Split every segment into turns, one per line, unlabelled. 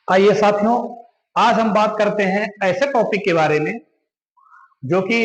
आइए साथियों, आज हम बात करते हैं ऐसे टॉपिक के बारे में जो कि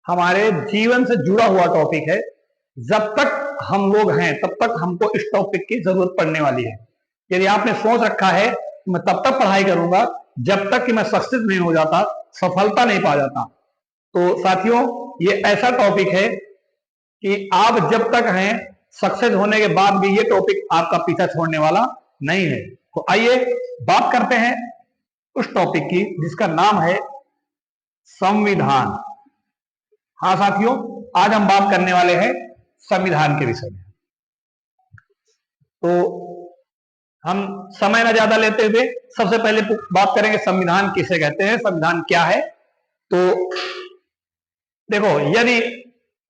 हमारे जीवन से जुड़ा हुआ टॉपिक है। जब तक हम लोग हैं तब तक हमको इस टॉपिक की जरूरत पड़ने वाली है। यदि आपने सोच रखा है मैं तब तक पढ़ाई करूंगा जब तक कि मैं सक्सेस नहीं हो जाता, सफलता नहीं पा जाता, तो साथियों ये ऐसा टॉपिक है कि आप जब तक हैं सक्सेस होने के बाद भी ये टॉपिक आपका पीछा छोड़ने वाला नहीं है। तो आइए बात करते हैं उस टॉपिक की जिसका नाम है संविधान। हाँ साथियों, आज हम बात करने वाले हैं संविधान के विषय में। तो हम समय न ज्यादा लेते हुए सबसे पहले बात करेंगे संविधान किसे कहते हैं, संविधान क्या है। तो देखो, यदि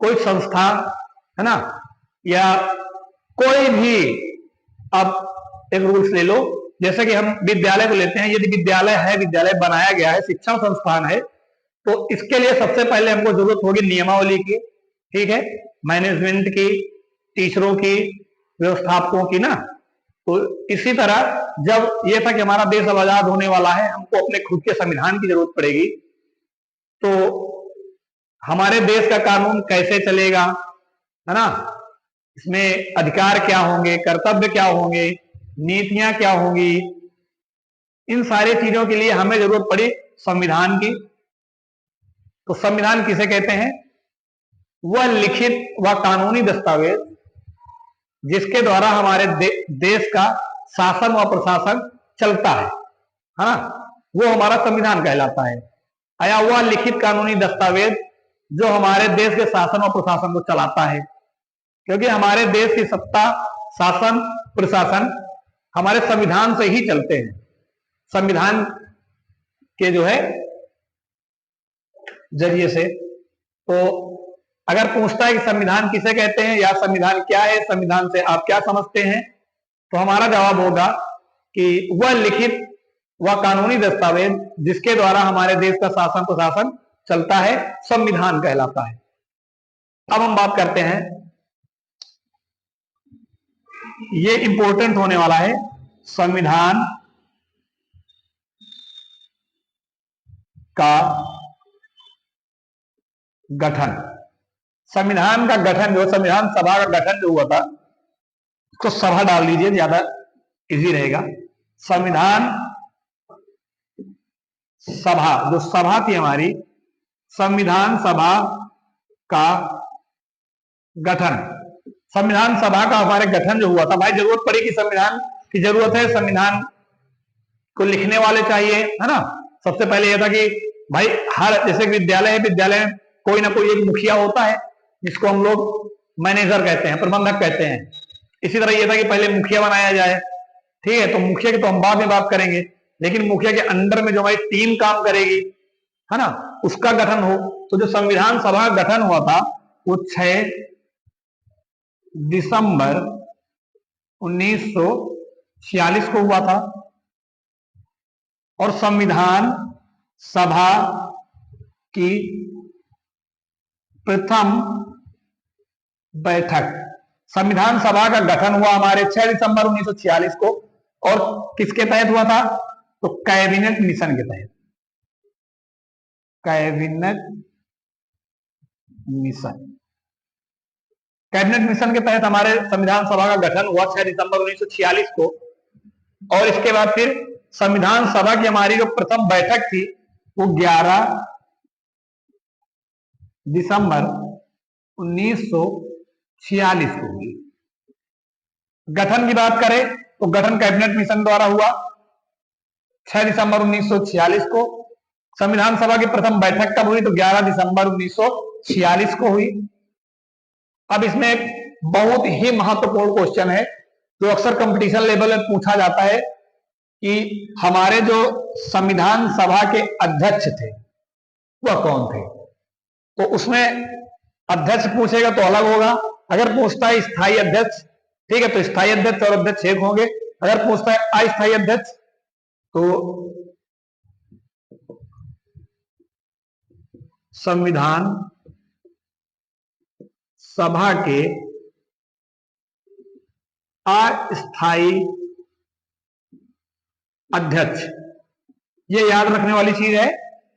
कोई संस्था है ना, या कोई भी, अब एक रूल्स ले लो, जैसे कि हम विद्यालय को लेते हैं। यदि विद्यालय है, विद्यालय बनाया गया है, शिक्षण संस्थान है, तो इसके लिए सबसे पहले हमको जरूरत होगी नियमावली की, ठीक है, मैनेजमेंट की, टीचरों की, व्यवस्थापकों की ना। तो इसी तरह जब ये था कि हमारा देश अब आजाद होने वाला है, हमको अपने खुद के संविधान की जरूरत पड़ेगी। तो हमारे देश का कानून कैसे चलेगा, है ना, इसमें अधिकार क्या होंगे, कर्तव्य क्या होंगे, नीतियां क्या होंगी, इन सारी चीजों के लिए हमें जरूरत पड़ी संविधान की। तो संविधान किसे कहते हैं? वह लिखित व कानूनी दस्तावेज जिसके द्वारा हमारे देश का शासन व प्रशासन चलता है ना, वो हमारा संविधान कहलाता है। या वह लिखित कानूनी दस्तावेज जो हमारे देश के शासन और प्रशासन को चलाता है, क्योंकि हमारे देश की सत्ता, शासन, प्रशासन हमारे संविधान से ही चलते हैं। संविधान के जो है जरिए से। तो अगर पूछता है कि संविधान किसे कहते हैं या संविधान क्या है, संविधान से आप क्या समझते हैं, तो हमारा जवाब होगा कि वह लिखित व कानूनी दस्तावेज जिसके द्वारा हमारे देश का शासन प्रशासन चलता है, संविधान कहलाता है। अब हम बात करते हैं, ये इंपॉर्टेंट होने वाला है, संविधान का गठन। संविधान का गठन जो, संविधान सभा का गठन जो हुआ था, उसको सभा डाल दीजिए, ज्यादा इजी रहेगा। संविधान सभा, जो सभा थी हमारी, संविधान सभा का गठन। संविधान सभा का हमारे गठन जो हुआ था, भाई जरूरत पड़ी कि संविधान की जरूरत है, संविधान को लिखने वाले चाहिए, है ना। सबसे पहले यह था कि भाई हर, जैसे विद्यालय है, विद्यालय में कोई ना कोई एक मुखिया होता है जिसको हम लोग मैनेजर कहते हैं, प्रबंधक कहते हैं। इसी तरह यह था कि पहले मुखिया बनाया जाए, ठीक है। तो मुखिया की तो हम बाद में बात करेंगे, लेकिन मुखिया के अंडर में जो हमारी टीम काम करेगी, है ना, उसका गठन हो। तो जो संविधान सभा का गठन हुआ था वो 6 दिसंबर 1946 को हुआ था। और संविधान सभा की प्रथम बैठक, संविधान सभा का गठन हुआ हमारे 6 दिसंबर 1946 को। और किसके तहत हुआ था? तो कैबिनेट मिशन के तहत। कैबिनेट मिशन, कैबिनेट मिशन के तहत हमारे संविधान सभा का गठन हुआ 6 दिसंबर 1946 को। और इसके बाद फिर संविधान सभा की हमारी जो प्रथम बैठक थी वो 11 दिसंबर 1946 को हुई। गठन की बात करें तो गठन कैबिनेट मिशन द्वारा हुआ 6 दिसंबर 1946 को। संविधान सभा की प्रथम बैठक कब हुई? तो 11 दिसंबर 1946 को हुई। अब इसमें बहुत ही महत्वपूर्ण क्वेश्चन है जो अक्सर कंपटीशन लेवल में पूछा जाता है कि हमारे जो संविधान सभा के अध्यक्ष थे वह कौन थे। तो उसमें अध्यक्ष पूछेगा तो अलग होगा। अगर पूछता है स्थायी अध्यक्ष, ठीक है, तो स्थायी अध्यक्ष और अध्यक्ष एक होंगे। अगर पूछता है अस्थायी अध्यक्ष तो संविधान सभा के अस्थायी अध्यक्ष। ये याद रखने वाली चीज है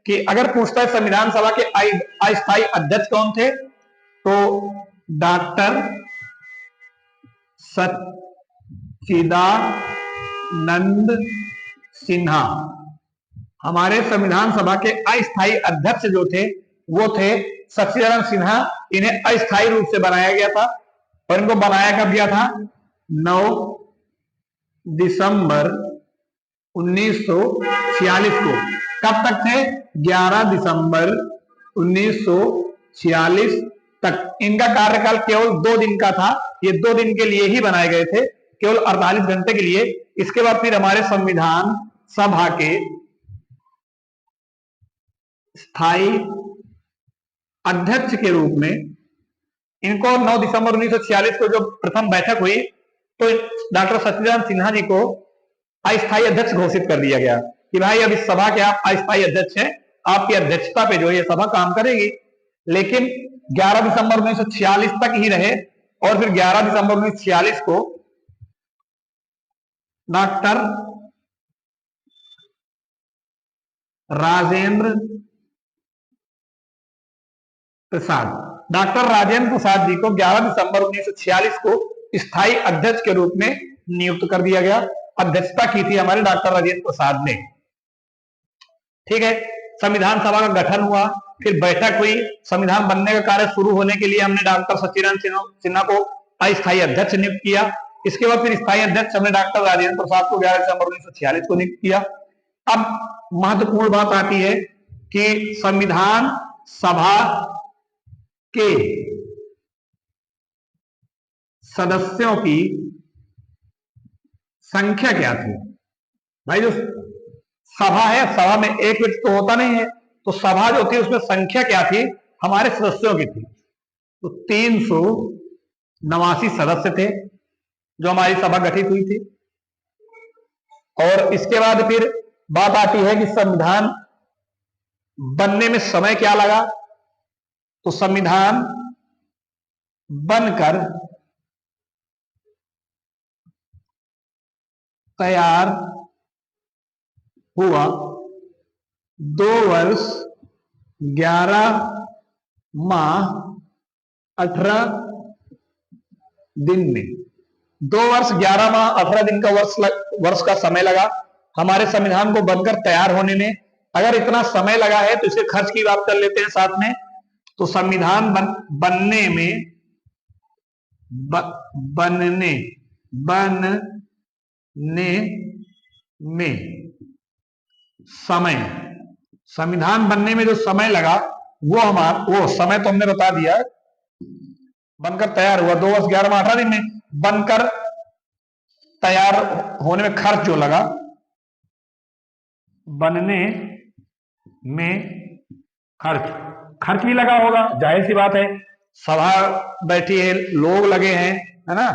कि अगर पूछता है संविधान सभा के अस्थायी अध्यक्ष कौन थे, तो डॉक्टर सच्चिदानंद सिन्हा हमारे संविधान सभा के अस्थायी अध्यक्ष जो थे वो थे सच्चिदानंद सिन्हा। इन्हें अस्थायी रूप से बनाया गया था और इनको बनाया कब गया था? 9 दिसंबर 1946 को। कब तक थे? 11 दिसंबर 1946 तक। इनका कार्यकाल केवल 2 दिन का था। ये 2 दिन के लिए ही बनाए गए थे, केवल 48 घंटे के लिए। इसके बाद फिर हमारे संविधान सभा के स्थायी अध्यक्ष के रूप में इनको 9 दिसंबर 1946 को जो प्रथम बैठक हुई तो डॉक्टर सच्चिदानंद सिन्हा जी को अस्थायी अध्यक्ष घोषित कर दिया गया कि भाई अब इस सभा के आप अस्थायी अध्यक्ष हैं, आपकी अध्यक्षता पे जो ये सभा काम करेगी। लेकिन 11 दिसंबर 1946 तक ही रहे और फिर 11 दिसंबर 1946 को डॉक्टर राजेंद्र प्रसाद जी को 11 दिसंबर 1946 को स्थायी अध्यक्ष के रूप में नियुक्त कर दिया गया। अध्यक्षता की थी हमारे डॉक्टर राजेंद्र प्रसाद ने। ठीक है, संविधान सभा का गठन हुआ, फिर बैठक हुई, संविधान बनने का कार्य शुरू होने के लिए हमने डॉक्टर सच्चिदानंद सिन्हा को अस्थायी अध्यक्ष नियुक्त किया। इसके बाद फिर स्थायी अध्यक्ष हमने डॉक्टर राजेंद्र प्रसाद को 11 दिसंबर 1946 को नियुक्त किया। अब महत्वपूर्ण बात आती है कि संविधान सभा के सदस्यों की संख्या क्या थी। भाई जो सभा है, सभा में एक व्यक्ति तो होता नहीं है, तो सभा जो थी उसमें संख्या क्या थी? हमारे सदस्यों की थी तो 389 सदस्य थे जो हमारी सभा गठित हुई थी। और इसके बाद फिर बात आती है कि संविधान बनने में समय क्या लगा। तो संविधान बनकर तैयार हुआ 2 वर्ष 11 माह 18 दिन में। 2 वर्ष 11 माह 18 दिन का वर्ष का समय लगा हमारे संविधान को बनकर तैयार होने में। अगर इतना समय लगा है तो इसके खर्च की बात कर लेते हैं साथ में। तो संविधान बनने में समय, संविधान बनने में जो समय लगा वो समय तो हमने बता दिया। बनकर तैयार हुआ 2 वर्ष 11 माह 18 दिन में। बनकर तैयार होने में खर्च जो लगा, बनने में खर्च भी लगा होगा, जाहिर सी बात है, सभा बैठी है, लोग लगे हैं, है ना।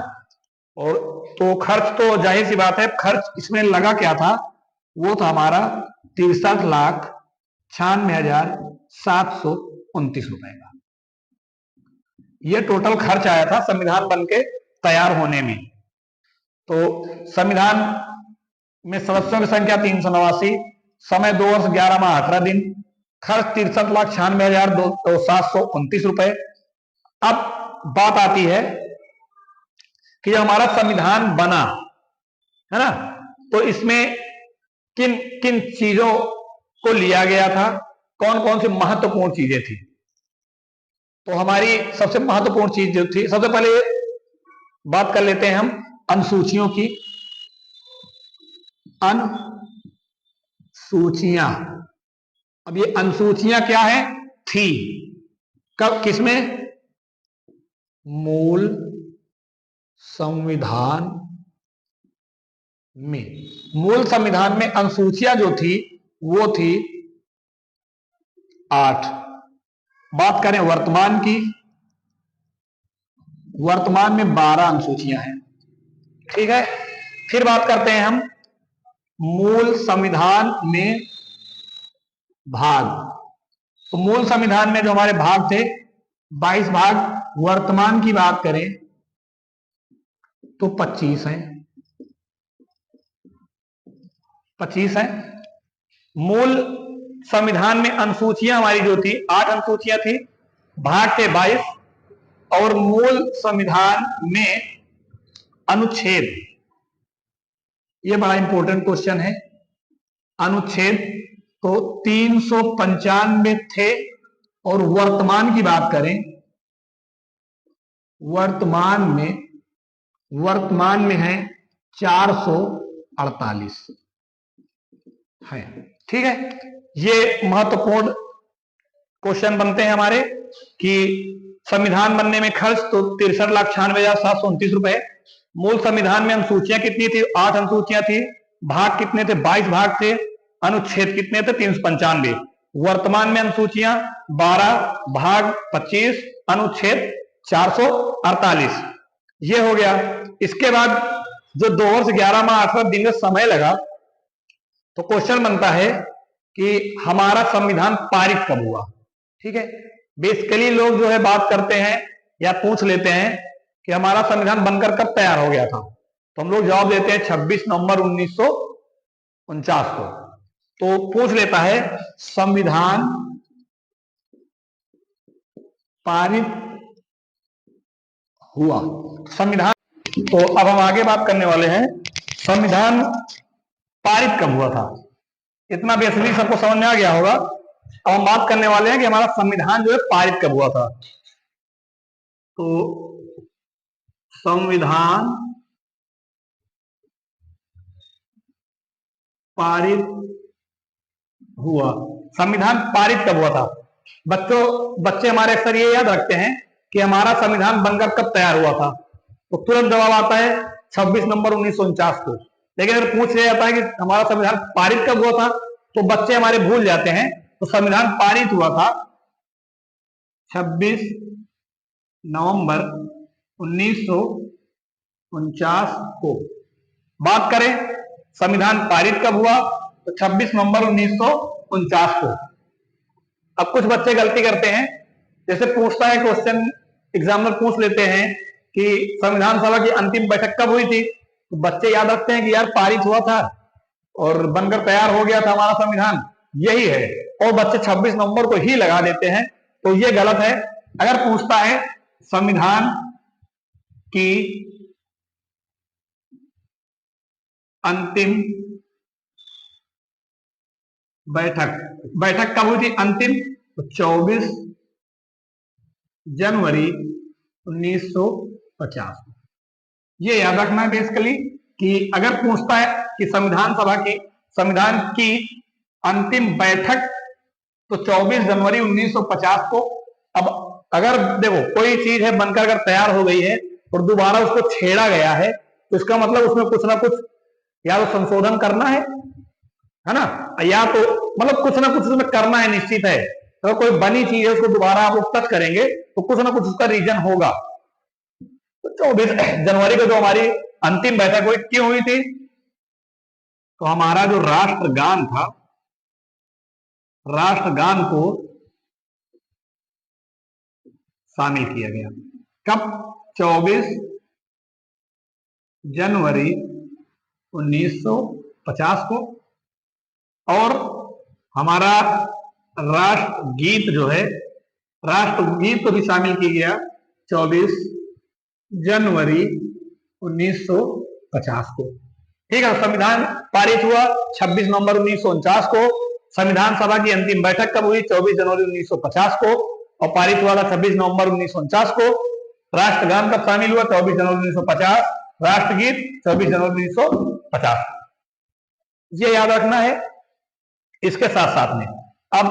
और तो खर्च तो जाहिर सी बात है। खर्च इसमें लगा क्या था? वो था हमारा 63,96,729 रुपए का। ये टोटल खर्च आया था संविधान बनके तैयार होने में। तो संविधान में सदस्यों की संख्या 389, समय 2 वर्ष 11 माह 18 दिन, खर्च 63,96,729 रुपए। अब बात आती है कि जब हमारा संविधान बना, है ना, तो इसमें किन किन चीजों को लिया गया था, कौन कौन सी महत्वपूर्ण चीजें थी। तो हमारी सबसे महत्वपूर्ण चीज जो थी, सबसे पहले बात कर लेते हैं हम अनुसूचियों की। अनुसूचियां, अब ये अनुसूचियां क्या है? थी कब, किसमें? मूल संविधान में। मूल संविधान में अनुसूचियां जो थी वो थी 8। बात करें वर्तमान की, वर्तमान में 12 अनुसूचियां हैं। ठीक है, फिर बात करते हैं हम मूल संविधान में भाग। तो मूल संविधान में जो हमारे भाग थे 22 भाग। वर्तमान की बात करें तो 25 हैं। 25 है। मूल संविधान में अनुसूचियां हमारी जो थी 8 अनुसूचियां थी, भाग थे 22, और मूल संविधान में अनुच्छेद, ये बड़ा इंपॉर्टेंट क्वेश्चन है, अनुच्छेद तो 395 थे, और वर्तमान की बात करें, वर्तमान में है 448 है। ठीक है, ये महत्वपूर्ण क्वेश्चन बनते हैं हमारे कि संविधान बनने में खर्च तो 63,96,729 रुपए। मूल संविधान में अनुसूचियां कितनी थी? 8 अनुसूचियां थी। भाग कितने थे? 22 भाग थे। अनुच्छेद कितने थे? 395। वर्तमान में अनुसूचियां 12, भाग 25, अनुच्छेद 448। ये हो गया। इसके बाद जो 2 वर्ष 11 माह 18 दिन का समय लगा, तो क्वेश्चन बनता है कि हमारा संविधान पारित कब हुआ। ठीक है, बेसिकली लोग जो है बात करते हैं या पूछ लेते हैं कि हमारा संविधान बनकर कब तैयार हो गया था, तो हम लोग जवाब देते हैं 26 नवंबर 1949 को। तो पूछ लेता है संविधान पारित हुआ, संविधान। तो अब हम आगे बात करने वाले हैं संविधान पारित कब हुआ था। इतना बेसिकली सबको समझ में आ गया होगा। अब हम बात करने वाले हैं कि हमारा संविधान जो है पारित कब हुआ था। तो संविधान पारित हुआ, संविधान पारित कब हुआ था? बच्चे हमारे अक्सर ये याद रखते हैं कि हमारा संविधान बनकर कब तैयार हुआ था, तो तुरंत जवाब आता है 26 नवंबर 1949 को। लेकिन अगर पूछ लिया जाता है कि हमारा संविधान पारित कब हुआ था, तो बच्चे हमारे भूल जाते हैं। तो संविधान पारित हुआ था 26 नवंबर 1949 को। बात करें संविधान पारित कब हुआ, तो 26 नवंबर 1949 को। अब कुछ बच्चे गलती करते हैं, जैसे पूछता है क्वेश्चन, एग्जामिनर पूछ लेते हैं कि संविधान सभा की अंतिम बैठक कब हुई थी, तो बच्चे याद रखते हैं कि यार पारित हुआ था और बनकर तैयार हो गया था हमारा संविधान, यही है, और बच्चे 26 नवंबर को ही लगा देते हैं। तो ये गलत है। अगर पूछता है संविधान की अंतिम बैठक कब हुई थी अंतिम, तो 24 जनवरी 1950। ये याद रखना है बेसिकली कि अगर पूछता है कि संविधान की अंतिम बैठक, तो 24 जनवरी 1950 को। अब अगर देखो कोई चीज है बनकर अगर तैयार हो गई है और दोबारा उसको छेड़ा गया है, तो इसका मतलब उसमें कुछ ना कुछ या तो संशोधन करना है ना, या तो मतलब कुछ ना कुछ उसमें करना है, निश्चित है। तो कोई बनी चीज है उसको दोबारा आप टच करेंगे तो कुछ ना कुछ उसका रीजन होगा। तो 24 जनवरी को जो हमारी अंतिम बैठक हुई, क्यों हुई थी, तो हमारा जो राष्ट्रगान था, राष्ट्रगान को शामिल किया गया। कब? 24 जनवरी 1950 को। और हमारा राष्ट्रगीत जो है, राष्ट्रगीत को भी शामिल किया गया 24 जनवरी 1950 को। ठीक है, संविधान पारित हुआ 26 नवंबर 1949 को। संविधान सभा की अंतिम बैठक कब हुई? 24 जनवरी 1950 को, और पारित हुआ था 26 नवंबर 1949 को। राष्ट्रगान कब शामिल हुआ? 24 जनवरी 1950। राष्ट्रगीत 24 जनवरी 1950। ये याद रखना है। इसके साथ साथ में अब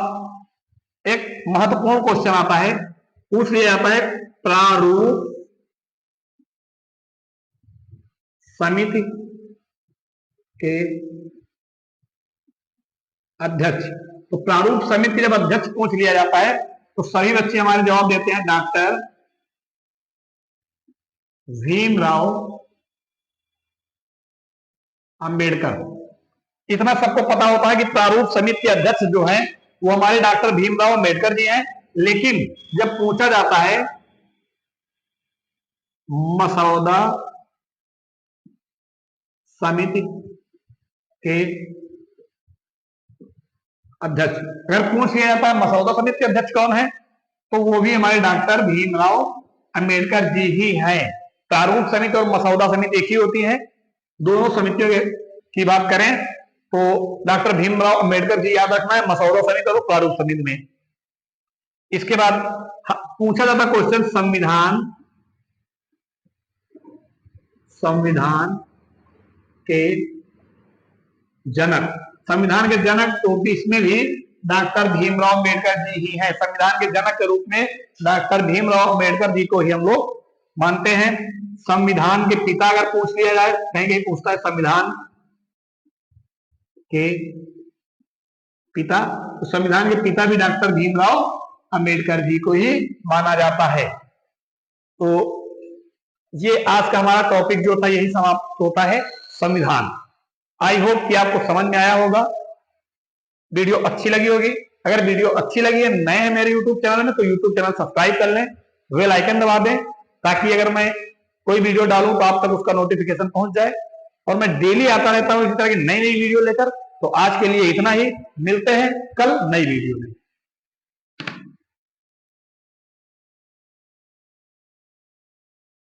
एक महत्वपूर्ण क्वेश्चन आता है, पूछ लिया जाता है प्रारूप समिति के अध्यक्ष। तो प्रारूप समिति के जब अध्यक्ष पूछ लिया जाता है, तो सभी बच्चे हमारे जवाब देते हैं डॉक्टर भीमराव अंबेडकर। इतना सबको पता होता है कि प्रारूप समिति के अध्यक्ष जो हैं वो हमारे डॉक्टर भीमराव अंबेडकर जी हैं। लेकिन जब पूछा जाता है मसौदा समिति के अध्यक्ष। अगर पूछ लिया जाता है मसौदा समिति के अध्यक्ष कौन है, तो वो भी हमारे डॉक्टर भीमराव अंबेडकर जी ही हैं। प्रारूप समिति और मसौदा समिति एक ही होती है। दोनों समितियों की बात करें तो डॉक्टर भीमराव अंबेडकर जी याद रखना है, मसौदा समिति और प्रारूप समिति में। इसके बाद पूछा जाता क्वेश्चन संविधान के जनक, संविधान के जनक, तो इसमें भी डॉक्टर भीमराव अंबेडकर जी ही हैं। संविधान के जनक के रूप में डॉक्टर भीमराव अंबेडकर जी को ही हम लोग मानते हैं। संविधान के पिता अगर पूछ लिया जाए, कहेंगे पूछता है संविधान के पिता, तो संविधान के पिता भी डॉक्टर भीमराव अंबेडकर जी को ही माना जाता है। तो ये आज का हमारा टॉपिक जो था यही समाप्त होता है, संविधान। आई होप कि आपको समझ में आया होगा, वीडियो अच्छी लगी होगी। अगर वीडियो अच्छी लगी है, नए हैं मेरे यूट्यूब चैनल में, तो यूट्यूब चैनल सब्सक्राइब कर लें, बेल आइकन दबा दें, ताकि अगर मैं कोई वीडियो डालूं तो आप तक उसका नोटिफिकेशन पहुंच जाए। और मैं डेली आता रहता हूं इसी तरह की नई नई वीडियो लेकर। तो आज के लिए इतना ही, मिलते हैं कल नई वीडियो में।